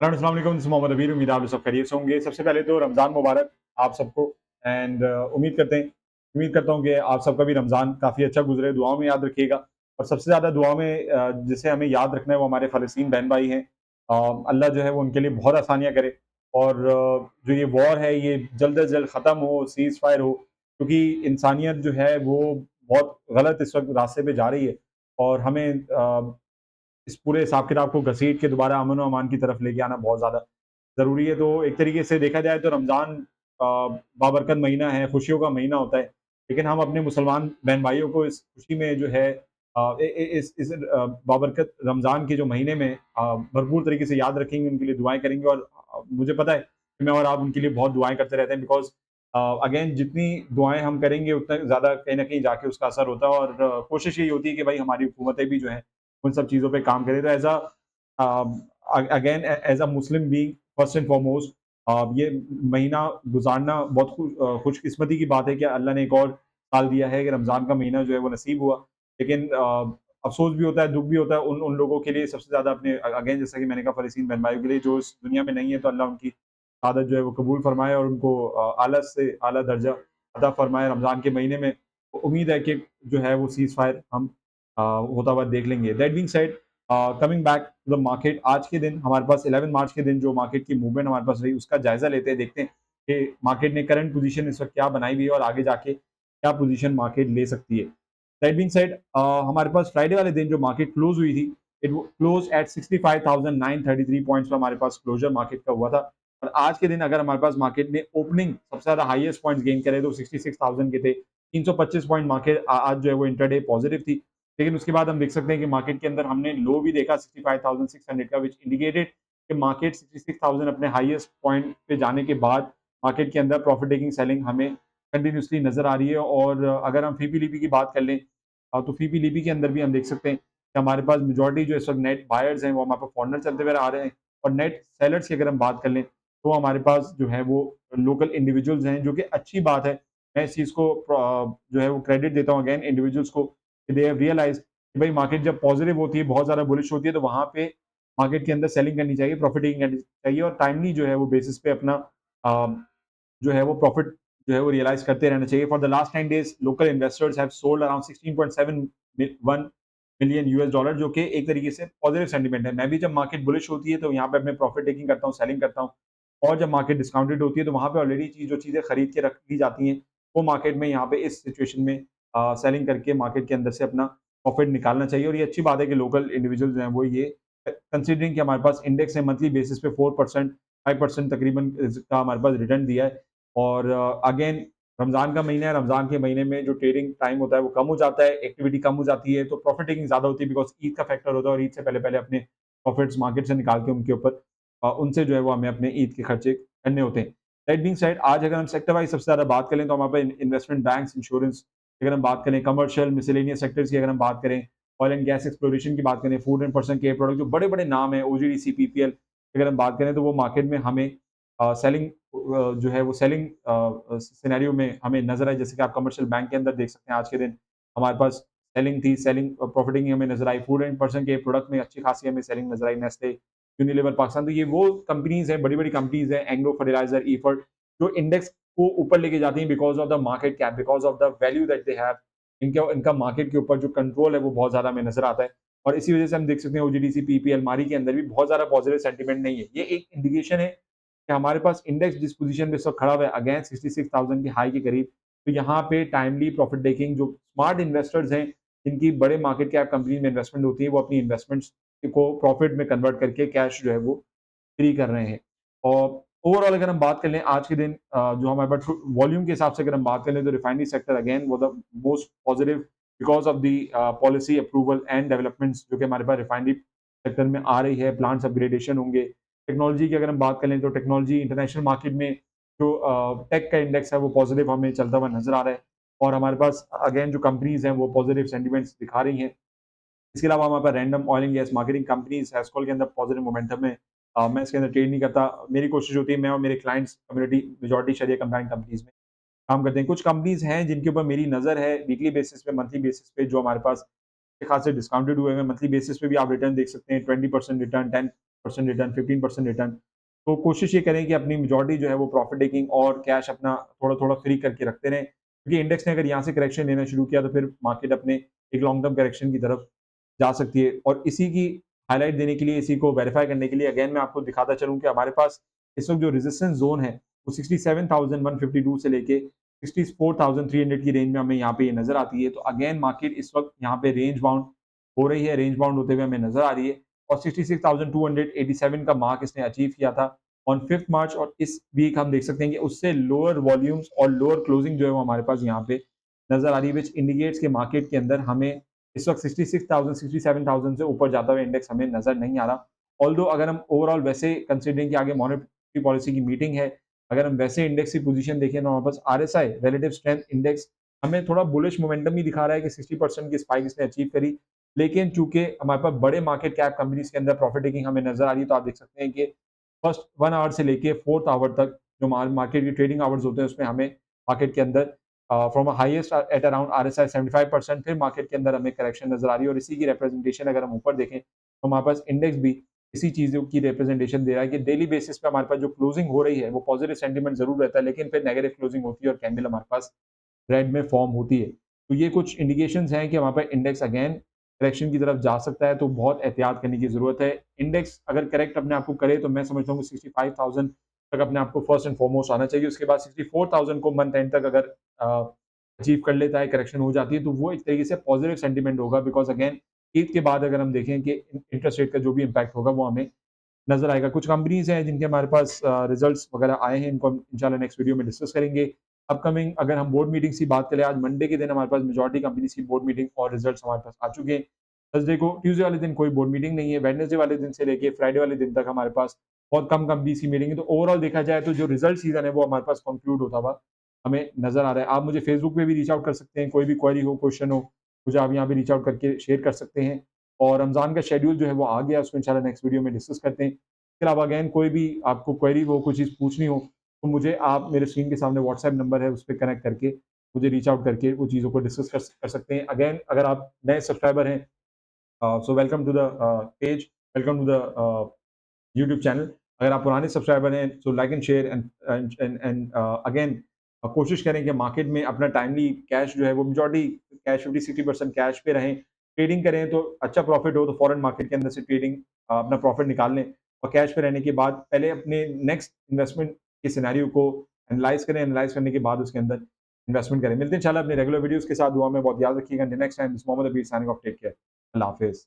अस्सलाम वालेकुम, this is Mohammad अबीर। उम्मीद है आप सब खैरियत से होंगे। सबसे पहले तो रमज़ान मुबारक आप सबको। एंड उम्मीद करता हूँ कि आप सबका भी रमज़ान काफ़ी अच्छा गुज़रे, दुआओं में याद रखिएगा। और सबसे ज़्यादा दुआओं में जिसे हमें याद रखना है वो हमारे फ़लस्तीन बहन-भाई हैं। अल्लाह जो है वो उनके लिए बहुत आसानियाँ करे और जो ये वॉर है ये जल्द से जल्द ख़त्म हो, सीज़ फायर हो, क्योंकि इंसानियत जो है वो बहुत गलत इस वक़्त रास्ते पे जा रही है और हमें इस पूरे हिसाब-किताब को घसीट के दोबारा अमन-ओ-अमान की तरफ लेके आना बहुत ज़्यादा ज़रूरी है। तो एक तरीके से देखा जाए तो रमज़ान अ, बाबरकत महीना है, खुशियों का महीना होता है। लेकिन हम अपने मुसलमान बहन-भाइयों को इस खुशी में जो है अ, इ इ इस बाबरकत रमज़ान के जो महीने में भरपूर तरीके से याद रखेंगे, उनके लिए दुआएँ करेंगे और मुझे पता है कि मैं और आप उनके लिए बहुत दुआएँ करते रहते हैं बिकॉज़ अगेन जितनी दुआएँ हम करेंगे उतना ज़्यादा कहीं न कहीं जाके उसका असर होता है और कोशिश यही होती है कि भाई हमारी हुकूमतें भी जो हैं उन सब चीज़ों पे काम करें। तो again as a Muslim being first and foremost ये महीना गुज़ारना बहुत खुशकिस्मती की बात है कि अल्लाह ने एक और साल दिया है कि रमज़ान का महीना जो है वो नसीब हुआ। लेकिन अफ़सोस भी होता है, दुःख भी होता है उन उन लोगों के लिए सबसे ज़्यादा अपने अगेन जैसा कि मैंने कहा फ़लस्तीन बहन-भाइयों के लिए जो इस दुनिया में नहीं है, तो अल्लाह उनकी शहादत जो है वो कबूल फ़रमाए और उनको आला से आला दर्जा अता फ़रमाए रमज़ान के महीने में। उम्मीद है कि जो है वो सीज़ फायर हम होता हुआ देख लेंगे। That being said coming back to the market, आज के दिन हमारे पास 11 मार्च के दिन जो मार्केट की मूवमेंट हमारे पास रही उसका जायज़ा लेते हैं, देखते हैं कि मार्केट ने करंट पोज़ीशन इस वक़्त क्या बनाई हुई है और आगे जाके क्या पोज़ीशन मार्केट ले सकती है। दैट बीइंग सेड हमारे पास फ्राइडे वाले दिन जो मार्केट क्लोज़ हुई थी, इट वो क्लोज़ एट 65,933 पॉइंट्स पे हमारे पास क्लोज़र मार्केट का हुआ था। और आज के दिन अगर हमारे पास मार्केट ने ओपनिंग सबसे ज़्यादा हाईएस्ट पॉइंट्स गेन करे तो 66,000 के थे। 325 पॉइंट मार्केट आज जो है वो इंट्राडे पॉज़िटिव थी। लेकिन उसके बाद हम देख सकते हैं कि मार्केट के अंदर हमने लो भी देखा 65,600 का, व्हिच इंडिकेटेड कि मार्केट 66,000 अपने हाईएस्ट पॉइंट पे जाने के बाद मार्केट के अंदर प्रॉफिट टेकिंग सेलिंग हमें कंटिन्यूअसली नज़र आ रही है। और अगर हम फीपी-लीपी की बात कर लें तो फीपी-लीपी के अंदर भी हम देख सकते हैं कि हमारे पास मेजॉरिटी जो इस वक़्त नेट बायर्स हैं वो हमारे पास फॉरेनर चलते हुए आ रहे हैं और नेट सेलर्स की अगर हम बात कर लें तो हमारे पास जो है वो लोकल इंडिविजुअल्स हैं, जो कि अच्छी बात है। मैं इस चीज़ को जो है वो क्रेडिट देता हूँ अगेन इंडिविजुअल्स को कि दे हैव रियलाइज़्ड कि भाई मार्केट जब पॉज़िटिव होती है, बहुत ज़्यादा बुलिश होती है, तो वहाँ पे मार्केट के अंदर सेलिंग करनी चाहिए, प्रॉफिट टेकिंग करनी चाहिए और टाइमली जो है वो बेसिस पे अपना अ, जो है वो प्रॉफिट जो है वो रियलाइज़ करते रहना चाहिए। For the last 10 days local investors have sold around 16.7 1 million US dollar, जो कि एक तरीके से पॉजिटिव सेंटीमेंट है। मैं भी जब मार्केट बुलिश होती है तो यहाँ पे अपने प्रॉफिट टेकिंग करता हूँ, सेलिंग करता हूँ और जब मार्केट डिस्काउंटेड होती है तो वहाँ पे ऑलरेडी जो चीज़ें खरीद के रख ली जाती हैं, वो मार्केट में यहाँ पे इस सिचुएशन में सेलिंग करके मार्केट के अंदर से अपना प्रॉफिट निकालना चाहिए। और ये अच्छी बात है कि लोकल इंडिविजुअल्स जो हैं वो ये कंसीडरिंग कि हमारे पास इंडेक्स है मंथली बेसिस पे 4% 5% तकरीबन इसका हमारे पास रिटर्न दिया है। और अगेन रमज़ान का महीना है, रमज़ान के महीने में जो ट्रेडिंग टाइम होता है वो कम हो जाता है, एक्टिविटी कम हो जाती है, तो प्रॉफिट टेकिंग ज़्यादा होती है बिकॉज़ ईद का फैक्टर होता है और ईद से पहले-पहले अपने प्रॉफिट्स मार्केट से निकाल के उनके ऊपर उनसे जो है वो हमें अपने ईद के खर्चे करने होते हैं। दैट बीइंग सेड, आज अगर हम सेक्टर वाइज़ सबसे ज़्यादा बात करें तो हमारे पास इन्वेस्टमेंट बैंक्स, इंश्योरेंस की अगर हम बात करें, कमर्शियल, मिसेलेनियस सेक्टर्स की अगर हम बात करें, ऑयल एंड गैस एक्सप्लोरेशन की बात करें, food and personal care product, जो बड़े-बड़े नाम हैं, ओजीडीसी, पीपीएल की अगर हम बात करें तो वो मार्केट में हमें सेलिंग जो है वो सेलिंग सिनेरियो में हमें नज़र आई। जैसे कि आप कमर्शियल बैंक के अंदर देख सकते हैं आज के दिन हमारे पास सेलिंग थी, सेलिंग प्रॉफिटिंग हमें नज़र आई। फूड एंड पर्सन के प्रोडक्ट में अच्छी खासी हमें सेलिंग नज़र आई, नेस्ले, यूनिलीवर पाकिस्तान। तो ये वो कंपनीज़ हैं, बड़ी-बड़ी कंपनीज़ हैं, एंग्रो फर्टिलाइज़र, इफर्ट, जो इंडेक्स को ऊपर लेके जाती हैं because of the market cap, because of the value that they have. इनका इनका मार्केट के ऊपर जो कंट्रोल है वो बहुत ज़्यादा हमें नज़र आता है और इसी वज़ह से हम देख सकते हैं ओजीडीसी, पीपीएल, मारी के अंदर भी बहुत ज़्यादा पॉजिटिव सेंटीमेंट नहीं है। ये एक इंडिकेशन है कि हमारे पास इंडेक्स जिस पोज़ीशन पे इस वक़्त खड़ा हुआ है अगेंस्ट 66,000 की हाई के करीब, तो यहाँ पे टाइमली प्रॉफिट टेकिंग जो स्मार्ट इन्वेस्टर्स हैं, जिनकी बड़े मार्केट कैप कंपनी में इन्वेस्टमेंट होती है, वो अपनी इन्वेस्टमेंट्स को प्रॉफिट में कन्वर्ट करके कैश जो है वो फ्री कर रहे हैं। और ओवरऑल अगर हम बात कर लें आज के दिन जो हमारे पास वॉल्यूम के हिसाब से अगर हम बात कर लें तो रिफाइनरी सेक्टर अगेन वो the most positive because of the policy approval and developments जो कि हमारे पास रिफाइनरी सेक्टर में आ रही है, प्लांट्स अपग्रेडेशन होंगे। टेक्नोलॉजी की अगर हम बात करें तो टेक्नोलॉजी इंटरनेशनल मार्केट में जो टेक का इंडेक्स है वो पॉजिटिव हमें चलता हुआ नज़र आ रहा है और हमारे पास अगेन जो कंपनीज़ हैं वो पॉजिटिव सेंटिमेंट्स दिखा रही हैं। इसके अलावा हमारे पास random oil and gas marketing companies एस्कॉल के अंदर पॉजिटिव मोमेंटम है। मैं इसके अंदर ट्रेड नहीं करता। मेरी कोशिश होती है मैं और मेरे क्लाइंट्स कम्युनिटी मेजॉरिटी शरिया कंबाइंड कंपनीज़ में काम करते हैं। कुछ कंपनीज़ हैं जिनके ऊपर मेरी नज़र है वीकली बेसिस पे, मंथली बेसिस पे, जो हमारे पास अच्छे खासे डिस्काउंटेड हुए हैं। मंथली बेसिस पे भी आप रिटर्न देख सकते हैं, 20% रिटर्न, 10% रिटर्न, 15% रिटर्न। तो कोशिश ये करें कि अपनी मेजॉरिटी जो है वो प्रॉफिट टेकिंग और कैश अपना थोड़ा-थोड़ा फ्री करके रखते रहें। क्योंकि इंडेक्स ने अगर यहाँ से करेक्शन लेना शुरू किया तो फिर मार्केट अपने एक लॉन्ग टर्म करेक्शन की तरफ जा सकती है। और इसी की हाइलाइट देने के लिए, इसी को वेरीफाई करने के लिए अगेन मैं आपको दिखाता चलूँ कि हमारे पास इस वक़्त जो रेजिस्टेंस ज़ोन है, वो 67,152 से लेके 64,300 की रेंज में हमें यहाँ पे ये नज़र आती है। तो अगेन मार्केट इस वक़्त यहाँ पे रेंज बाउंड हो रही है, रेंज बाउंड होते हुए हमें नज़र आ रही है और 66,287 का मार्क इसने अचीव किया था ऑन 5th मार्च। और इस वीक हम देख सकते हैं कि उससे लोअर वॉल्यूम्स और लोअर क्लोजिंग जो है वो हमारे पास यहाँ पे नज़र आ रही है, व्हिच इंडिकेट्स कि मार्केट के अंदर हमें इस वक़्त 66,000 67,000 से ऊपर जाता हुआ इंडेक्स हमें नज़र नहीं आ रहा। ऑल्दो अगर हम ओवरऑल वैसे कंसीडरिंग कि आगे मॉनेटरी पॉलिसी की मीटिंग है, अगर हम वैसे इंडेक्स की पोजीशन देखें तो हमारे पास आरएसआई रिलेटिव स्ट्रेंथ इंडेक्स हमें थोड़ा बुलिश मोमेंटम ही दिखा रहा है कि 60% की स्पाइक इसने अचीव करी। लेकिन चूँकि हमारे पास बड़े मार्केट कैप कंपनीज़ के अंदर प्रॉफिट टेकिंग हमें नज़र आ रही है, तो आप देख सकते हैं कि फर्स्ट 1 आवर से लेके 4th आवर तक जो मार्केट के ट्रेडिंग आवर्स होते हैं, उसमें हमें मार्केट के अंदर from a highest at around RSI 75% फिर मार्केट के अंदर हमें करेक्शन नज़र आ रही है। और इसी की रिप्रेजेंटेशन अगर हम ऊपर देखें, तो हमारे पास इंडेक्स भी इसी चीज़ों की रिप्रेजेंटेशन दे रहा है कि डेली बेसिस पे हमारे पास जो क्लोजिंग हो रही है, वो पॉजिटिव सेंटीमेंट ज़रूर रहता है, लेकिन फिर नेगेटिव क्लोजिंग होती है और कैंडल हमारे पास रेड में फॉर्म होती है। तो ये कुछ इंडिकेशंस हैं कि वहाँ पे इंडेक्स अगेन करेक्शन की तरफ जा सकता है, तो बहुत एहतियात करने की ज़रूरत है। इंडेक्स अगर करेक्ट अपने आप को करे, तो मैं समझता हूँ कि 65,000 तक अपने आप को फर्स्ट एंड फॉरमोस्ट आना चाहिए। उसके बाद 64,000 को मंथ एंड तक अगर अचीव कर लेता है, करेक्शन हो जाती है, तो वो एक तरीके से पॉजिटिव सेंटीमेंट होगा, बिकॉज़ अगेन ईद के बाद अगर हम देखें कि इंटरेस्ट रेट का जो भी इम्पैक्ट होगा, वो हमें नज़र आएगा। कुछ कंपनीज़ हैं जिनके हमारे पास रिज़ल्ट्स वगैरह आए हैं, इनको हम इंशाल्लाह नेक्स्ट वीडियो में डिस्कस करेंगे। अपकमिंग अगर हम बोर्ड मीटिंग्स की बात करें, आज मंडे के दिन हमारे पास मेजॉरिटी कंपनीज़ की बोर्ड मीटिंग और रिज़ल्ट्स हमारे पास आ चुके हैं। थर्सडे को ट्यूसडे वाले दिन कोई बोर्ड मीटिंग नहीं है, वेडनेसडे वाले दिन से लेके फ्राइडे वाले दिन तक हमारे पास बहुत कम कंपनीज़ की मीटिंग है। तो ओवरऑल देखा जाए तो जो रिज़ल्ट सीज़न है, वो हमारे पास कंक्लूड होता हुआ हमें नज़र आ रहा है। आप मुझे फेसबुक पे भी रीच आउट कर सकते हैं, कोई भी क्वेरी हो, क्वेश्चन हो, मुझे आप यहाँ पे रीच आउट करके शेयर कर सकते हैं। और रमज़ान का शेड्यूल जो है वो आ गया, उसको इंशाल्लाह नेक्स्ट वीडियो में डिस्कस करते हैं। इसके अलावा अगेन कोई भी आपको क्वेरी हो, कोई चीज़ पूछनी हो, तो मुझे आप मेरे स्क्रीन के सामने व्हाट्सएप नंबर है, उस पे कनेक्ट करके मुझे रीच आउट करके वो चीज़ों को डिस्कस कर सकते हैं। अगेन अगर आप नए सब्सक्राइबर हैं, so welcome to the page, welcome to the YouTube channel. अगर आप पुराने सब्सक्राइबर हैं, so like and share and again कोशिश करें कि मार्केट में अपना टाइमली कैश जो है वो मेजॉरिटी कैश 50-60% कैश पे रहें। ट्रेडिंग करें तो अच्छा प्रॉफिट हो तो फॉरेन मार्केट के अंदर से ट्रेडिंग अपना प्रॉफिट निकाल लें और कैश पे रहने के बाद पहले अपने नेक्स्ट इन्वेस्टमेंट के सिनेरियो को एनालाइज़ करें, एनालाइज़ करने के बाद उसके अंदर इन्वेस्टमेंट करें। मिलते हैं इंशाल्लाह अपने रेगुलर वीडियोज़ के साथ। दुआ में बहुत याद रखिएगा। Next time this Mohammad Abir signing off. Take care. Allah हाफ़िज़।